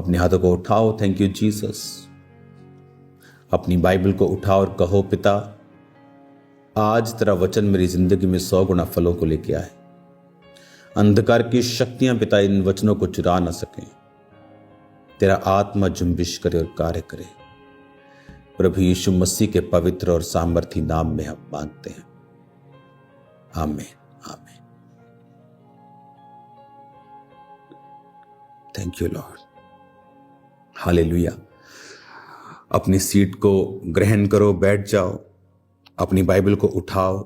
अपने हाथों को उठाओ, थैंक यू जीसस। अपनी बाइबल को उठाओ और कहो, पिता आज तेरा वचन मेरी जिंदगी में 100 गुना फलों को लेके आए। अंधकार की शक्तियां पिता इन वचनों को चुरा ना सकें। तेरा आत्मा जुम्बिश करे और कार्य करे। प्रभु यीशु मसीह के पवित्र और सामर्थी नाम में हम मांगते हैं, आमीन आमीन। Thank you Lord, hallelujah. अपनी सीट को ग्रहण करो, बैठ जाओ, अपनी बाइबल को उठाओ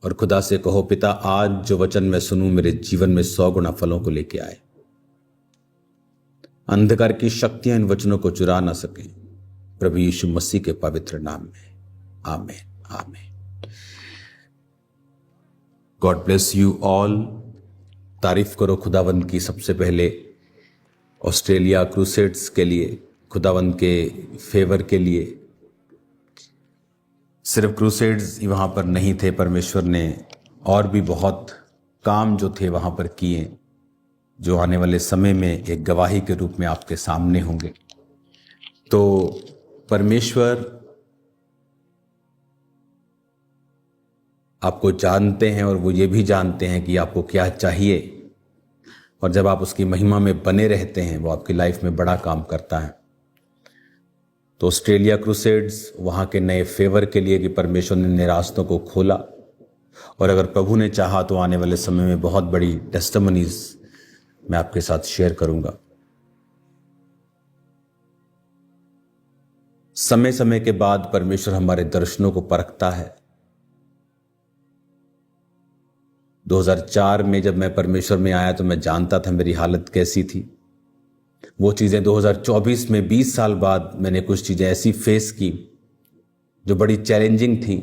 और खुदा से कहो, पिता आज जो वचन मैं सुनूं मेरे जीवन में 100 गुना फलों को लेके आए। अंधकार की शक्तियां इन वचनों को चुरा ना सकें। प्रभु यीशु मसीह के पवित्र नाम में, आमीन आमीन। God bless you all. तारीफ करो खुदावंद की सबसे पहले ऑस्ट्रेलिया क्रूसेड्स के लिए, खुदावंद के फेवर के लिए। सिर्फ क्रूसेड्स वहाँ पर नहीं थे, परमेश्वर ने और भी बहुत काम जो थे वहाँ पर किए, जो आने वाले समय में एक गवाही के रूप में आपके सामने होंगे। तो परमेश्वर आपको जानते हैं और वो ये भी जानते हैं कि आपको क्या चाहिए, और जब आप उसकी महिमा में बने रहते हैं वो आपकी लाइफ में बड़ा काम करता है। तो ऑस्ट्रेलिया क्रूसेड्स वहाँ के नए फेवर के लिए कि परमेश्वर ने नए रास्तों को खोला, और अगर प्रभु ने चाहा तो आने वाले समय में बहुत बड़ी टेस्टिमनीज मैं आपके साथ शेयर करूंगा। समय समय के बाद परमेश्वर हमारे दर्शनों को परखता है। 2004 में जब मैं परमेश्वर में आया तो मैं जानता था मेरी हालत कैसी थी। वो चीज़ें 2024 में 20 साल बाद मैंने कुछ चीज़ें ऐसी फेस की जो बड़ी चैलेंजिंग थी,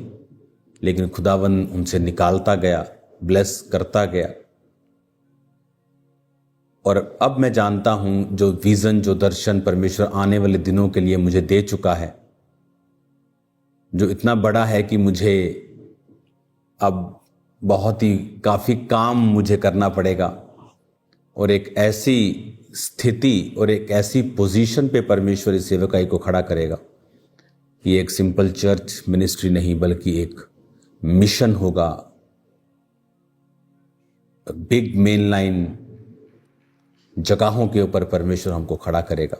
लेकिन खुदावन उनसे निकालता गया, ब्लेस करता गया। और अब मैं जानता हूं जो विजन, जो दर्शन परमेश्वर आने वाले दिनों के लिए मुझे दे चुका है, जो इतना बड़ा है कि मुझे अब बहुत ही काफ़ी काम मुझे करना पड़ेगा, और एक ऐसी स्थिति और एक ऐसी पोजीशन पे परमेश्वर इस सेवकाई को खड़ा करेगा कि एक सिंपल चर्च मिनिस्ट्री नहीं बल्कि एक मिशन होगा। बिग मेन लाइन जगहों के ऊपर परमेश्वर हमको खड़ा करेगा।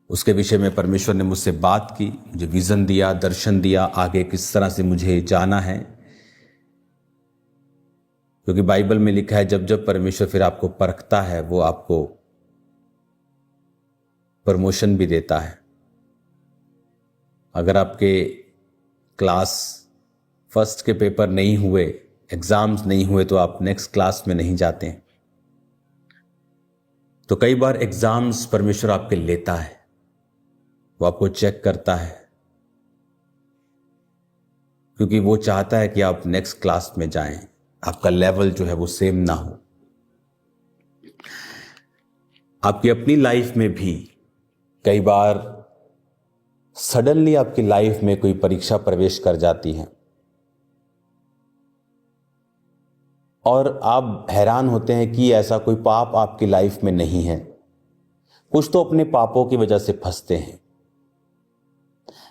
उसके विषय में परमेश्वर ने मुझसे बात की, मुझे विजन दिया, दर्शन दिया, आगे किस तरह से मुझे जाना है। क्योंकि बाइबल में लिखा है जब जब परमेश्वर फिर आपको परखता है वो आपको प्रमोशन भी देता है। अगर आपके क्लास फर्स्ट के पेपर नहीं हुए, एग्जाम्स नहीं हुए, तो आप नेक्स्ट क्लास में नहीं जाते हैं। तो कई बार एग्जाम्स परमेश्वर आपके लेता है, वो आपको चेक करता है, क्योंकि वो चाहता है कि आप नेक्स्ट क्लास में जाएं, आपका लेवल जो है वो सेम ना हो। आपकी अपनी लाइफ में भी कई बार सडनली आपकी लाइफ में कोई परीक्षा प्रवेश कर जाती है और आप हैरान होते हैं कि ऐसा कोई पाप आपकी लाइफ में नहीं है। कुछ तो अपने पापों की वजह से फंसते हैं।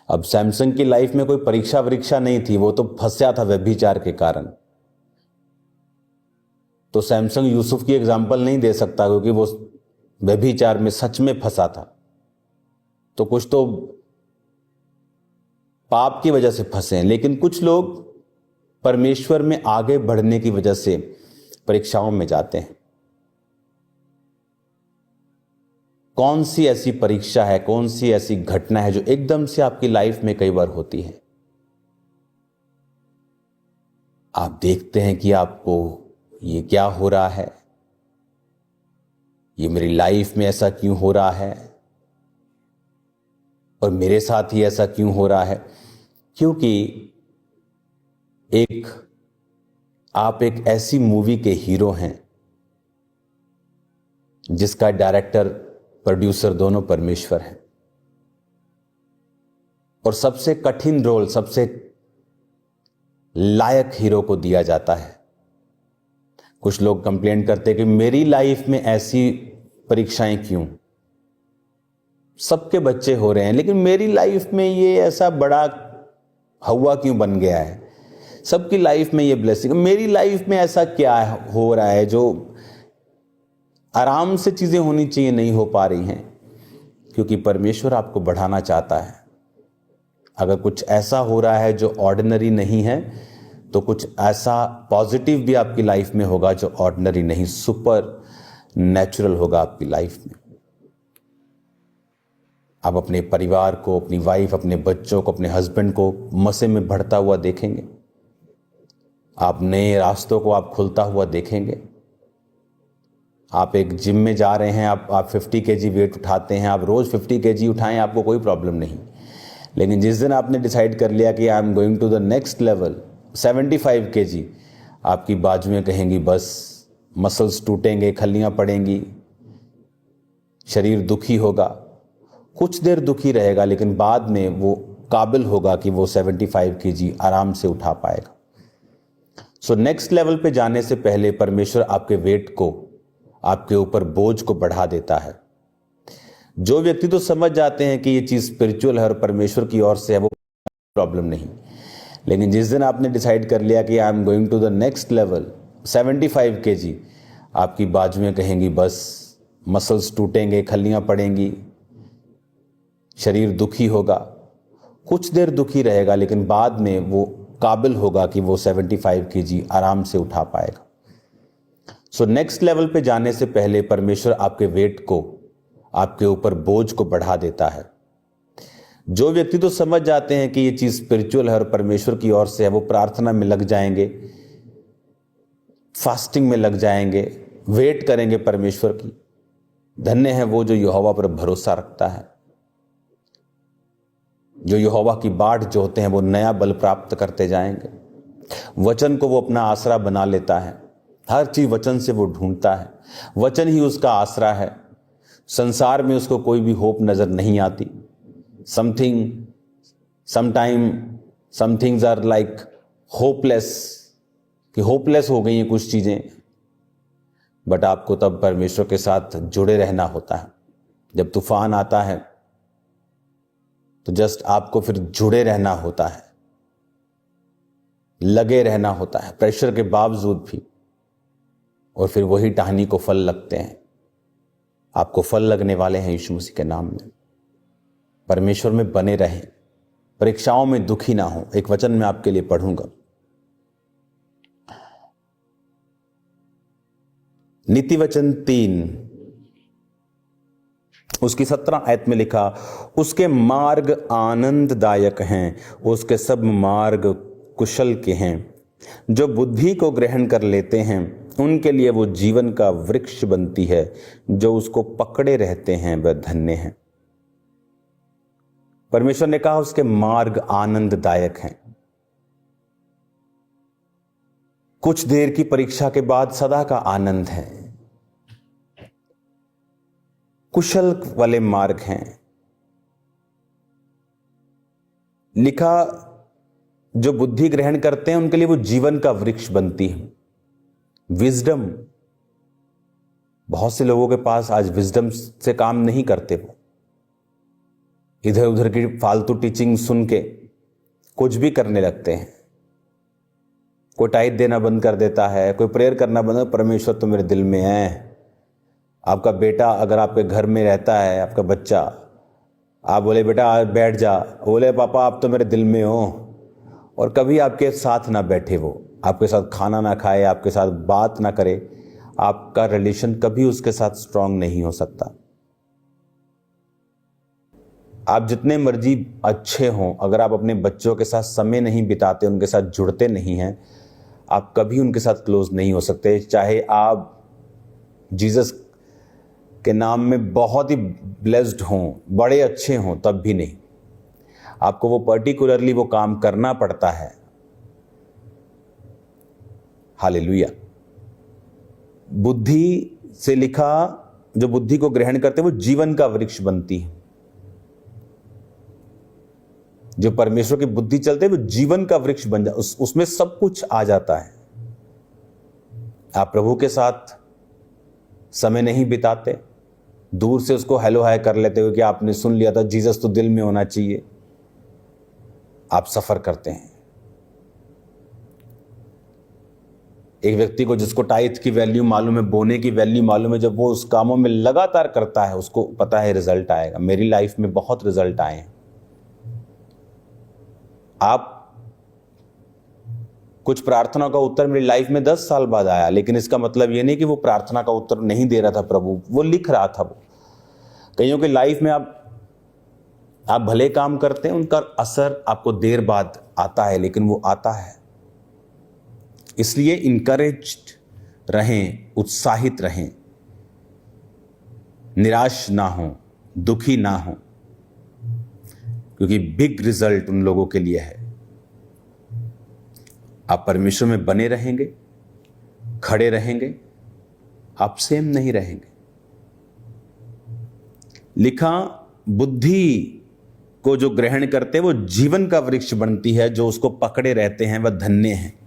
अब सैमसंग की लाइफ में कोई परीक्षा नहीं थी, वो तो फंसा था व्यभिचार के कारण। तो सैमसंग यूसुफ की एग्जाम्पल नहीं दे सकता क्योंकि वो व्यभिचार में सच में फंसा था। तो कुछ तो पाप की वजह से फंसे हैं, लेकिन कुछ लोग परमेश्वर में आगे बढ़ने की वजह से परीक्षाओं में जाते हैं। कौन सी ऐसी परीक्षा है, कौन सी ऐसी घटना है जो एकदम से आपकी लाइफ में कई बार होती है? आप देखते हैं कि आपको ये क्या हो रहा है, ये मेरी लाइफ में ऐसा क्यों हो रहा है, और मेरे साथ ही ऐसा क्यों हो रहा है? क्योंकि आप एक ऐसी मूवी के हीरो हैं जिसका डायरेक्टर प्रोड्यूसर दोनों परमेश्वर हैं, और सबसे कठिन रोल सबसे लायक हीरो को दिया जाता है। कुछ लोग कंप्लेंट करते हैं कि मेरी लाइफ में ऐसी परीक्षाएं क्यों? सबके बच्चे हो रहे हैं, लेकिन मेरी लाइफ में ये ऐसा बड़ा हवा क्यों बन गया है? सबकी लाइफ में ये ब्लेसिंग, मेरी लाइफ में ऐसा क्या हो रहा है जो आराम से चीजें होनी चाहिए नहीं हो पा रही हैं? क्योंकि परमेश्वर आपको बढ़ाना चाहता है। अगर कुछ ऐसा हो रहा है जो ऑर्डिनरी नहीं है, तो कुछ ऐसा पॉजिटिव भी आपकी लाइफ में होगा जो ऑर्डिनरी नहीं, सुपर नेचुरल होगा आपकी लाइफ में। आप अपने परिवार को, अपनी वाइफ, अपने बच्चों को, अपने हस्बैंड को मसे में बढ़ता हुआ देखेंगे। आप नए रास्तों को आप खुलता हुआ देखेंगे। आप एक जिम में जा रहे हैं, आप 50 केजी वेट उठाते हैं, आप रोज 50 केजी उठाएं, आपको कोई प्रॉब्लम नहीं। लेकिन जिस दिन आपने डिसाइड कर लिया कि I am going to the next level, 75 KG, आपकी बाजुएं कहेंगी बस, मसल्स टूटेंगे, खल्लियां पड़ेंगी, शरीर दुखी होगा। कुछ देर दुखी रहेगा, लेकिन बाद में वो काबिल होगा कि वो 75 केजी आराम से उठा पाएगा। सो नेक्स्ट लेवल पे जाने से पहले परमेश्वर आपके वेट को, आपके ऊपर बोझ को बढ़ा देता है। जो व्यक्ति तो समझ जाते हैं कि ये चीज स्पिरिचुअल है और परमेश्वर की ओर से है, वो प्रॉब्लम नहीं। लेकिन जिस दिन आपने डिसाइड कर लिया कि I am going to the next level, 75 KG, आपकी बाजुएं कहेंगी बस, मसल्स टूटेंगे, खल्लियां पड़ेंगी, शरीर दुखी होगा। कुछ देर दुखी रहेगा, लेकिन बाद में वो काबिल होगा कि वो 75 केजी आराम से उठा पाएगा। सो नेक्स्ट लेवल पे जाने से पहले परमेश्वर आपके वेट को, आपके ऊपर बोझ को बढ़ा देता है। जो व्यक्ति तो समझ जाते हैं कि ये चीज स्पिरिचुअल है और परमेश्वर की ओर से है, वो प्रार्थना में लग जाएंगे, फास्टिंग में लग जाएंगे, वेट करेंगे परमेश्वर की। धन्य है वो जो यहोवा पर भरोसा रखता है। जो यहोवा की बाट जो होते हैं वो नया बल प्राप्त करते जाएंगे। वचन को वो अपना आसरा बना लेता है, हर चीज वचन से वो ढूंढता है, वचन ही उसका आसरा है। संसार में उसको कोई भी होप नजर नहीं आती। Some things are like hopeless, कि होपलेस हो गई हैं कुछ चीजें। बट आपको तब परमेश्वर के साथ जुड़े रहना होता है। जब तूफान आता है तो जस्ट आपको फिर जुड़े रहना होता है, लगे रहना होता है प्रेशर के बावजूद भी, और फिर वही टहनी को फल लगते हैं। आपको फल लगने वाले हैं यीशु मसीह के नाम में। परमेश्वर में बने रहें, परीक्षाओं में दुखी ना हो। एक वचन मैं आपके लिए पढ़ूंगा, नीति वचन 3 उसकी 17 आयत में लिखा, उसके मार्ग आनंददायक हैं, उसके सब मार्ग कुशल के हैं। जो बुद्धि को ग्रहण कर लेते हैं उनके लिए वो जीवन का वृक्ष बनती है। जो उसको पकड़े रहते हैं वह धन्य हैं। परमेश्वर ने कहा उसके मार्ग आनंददायक हैं। कुछ देर की परीक्षा के बाद सदा का आनंद है। कुशल वाले मार्ग हैं। लिखा जो बुद्धि ग्रहण करते हैं उनके लिए वो जीवन का वृक्ष बनती है। विजडम, बहुत से लोगों के पास आज विजडम से काम नहीं करते। वो इधर उधर की फालतू टीचिंग सुन के कुछ भी करने लगते हैं। कोई टाइट देना बंद कर देता है, कोई प्रेयर करना बंद। परमेश्वर तो मेरे दिल में है। आपका बेटा अगर आपके घर में रहता है, आपका बच्चा, आप बोले बेटा बैठ जा, बोले पापा आप तो मेरे दिल में हो, और कभी आपके साथ ना बैठे, वो आपके साथ खाना ना खाए, आपके साथ बात ना करे, आपका रिलेशन कभी उसके साथ स्ट्रांग नहीं हो सकता। आप जितने मर्जी अच्छे हों, अगर आप अपने बच्चों के साथ समय नहीं बिताते, उनके साथ जुड़ते नहीं हैं, आप कभी उनके साथ क्लोज नहीं हो सकते। चाहे आप जीसस के नाम में बहुत ही ब्लेस्ड हों, बड़े अच्छे हों, तब भी नहीं। आपको वो पर्टिकुलरली वो काम करना पड़ता है। हालेलुया। बुद्धि से लिखा, जो बुद्धि को ग्रहण करते वो जीवन का वृक्ष बनती है। जो परमेश्वर की बुद्धि चलते वो जीवन का वृक्ष बन जाता, उसमें सब कुछ आ जाता है। आप प्रभु के साथ समय नहीं बिताते, दूर से उसको हेलो हाय कर लेते हो कि आपने सुन लिया था, जीसस तो दिल में होना चाहिए, आप सफर करते हैं। एक व्यक्ति को जिसको टाइथ की वैल्यू मालूम है, बोने की वैल्यू मालूम है, जब वो उस कामों में लगातार करता है, उसको पता है रिजल्ट आएगा। मेरी लाइफ में बहुत रिजल्ट आए हैं। आप कुछ प्रार्थना का उत्तर मेरी लाइफ में 10 साल बाद आया, लेकिन इसका मतलब ये नहीं कि वो प्रार्थना का उत्तर नहीं दे रहा था प्रभु, वो लिख रहा था। वो कईयों की लाइफ में आप भले काम करते हैं, उनका असर आपको देर बाद आता है, लेकिन वो आता है। इसलिए इंकरेज्ड रहें, उत्साहित रहें, निराश ना हो, दुखी ना हो, क्योंकि बिग रिजल्ट उन लोगों के लिए है। आप परमेश्वर में बने रहेंगे, खड़े रहेंगे, आप सेम नहीं रहेंगे। लिखा, बुद्धि को जो ग्रहण करते हैं वो जीवन का वृक्ष बनती है, जो उसको पकड़े रहते हैं वह धन्य हैं।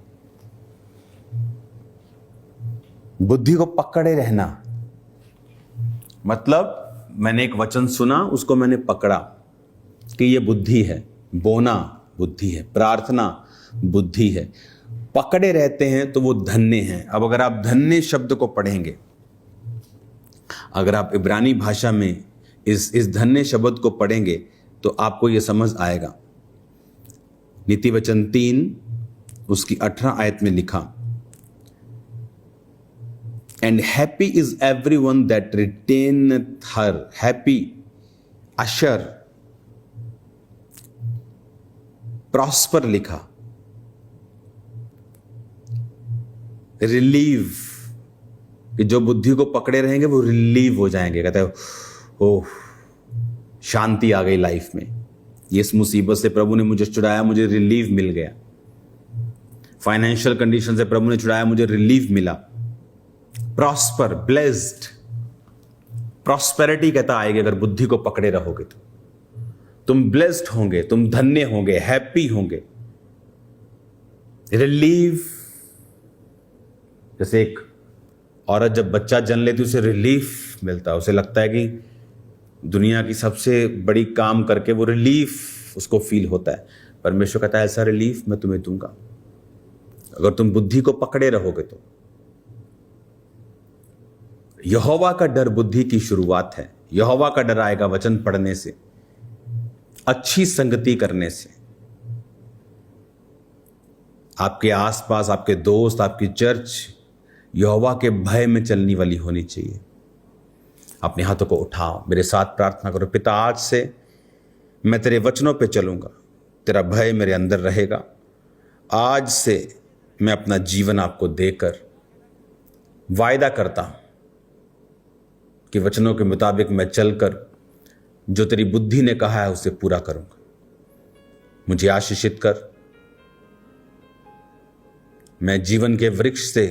बुद्धि को पकड़े रहना मतलब मैंने एक वचन सुना, उसको मैंने पकड़ा कि ये बुद्धि है। बोना बुद्धि है, प्रार्थना बुद्धि है। पकड़े रहते हैं तो वो धन्य हैं। अब अगर आप धन्य शब्द को पढ़ेंगे, अगर आप इब्रानी भाषा में इस धन्य शब्द को पढ़ेंगे तो आपको ये समझ आएगा। नीति वचन 3 उसकी 18 आयत में लिखा, and happy is everyone that retaineth her. Happy, Asher, prosper लिखा, रिलीव, कि जो बुद्धि को पकड़े रहेंगे वो रिलीव हो जाएंगे। कहते हैं ओह, शांति आ गई लाइफ में, ये इस मुसीबत से प्रभु ने मुझे छुड़ाया, मुझे रिलीव मिल गया। फाइनेंशियल कंडीशन से प्रभु ने छुड़ाया, मुझे रिलीव मिला। प्रॉस्पर, ब्लेस्ड, प्रॉस्पेरिटी कहता आएगी अगर बुद्धि को पकड़े रहोगे तो। तुम ब्लेस्ड होंगे, तुम धन्य होंगे, हैप्पी होंगे। रिलीव, जैसे एक औरत जब बच्चा जन्म लेती है उसे रिलीफ मिलता है, उसे लगता है कि दुनिया की सबसे बड़ी काम करके वो रिलीफ उसको फील होता है। परमेश्वर कहता है ऐसा रिलीफ मैं तुम्हें दूंगा अगर तुम बुद्धि को पकड़े रहोगे तो। यहोवा का डर बुद्धि की शुरुआत है। यहोवा का डर आएगा वचन पढ़ने से, अच्छी संगति करने से। आपके आसपास आपके दोस्त, आपकी चर्च यहोवा के भय में चलने वाली होनी चाहिए। अपने हाथों को उठाओ, मेरे साथ प्रार्थना करो। पिता, आज से मैं तेरे वचनों पे चलूंगा, तेरा भय मेरे अंदर रहेगा। आज से मैं अपना जीवन आपको देकर वायदा करता हूं कि वचनों के मुताबिक मैं चलकर जो तेरी बुद्धि ने कहा है उसे पूरा करूंगा। मुझे आशीषित कर, मैं जीवन के वृक्ष से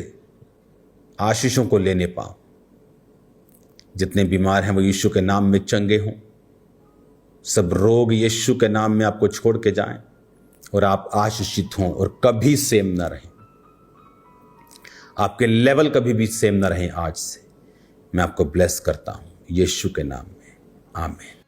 आशीषों को लेने पाऊं। जितने बीमार हैं वो यीशु के नाम में चंगे हों। सब रोग यीशु के नाम में आपको छोड़ के जाएं और आप आशीषित हों और कभी सेम ना रहें। आपके लेवल कभी भी सेम ना रहें। आज से मैं आपको ब्लेस करता हूं यीशु के नाम में, आमीन।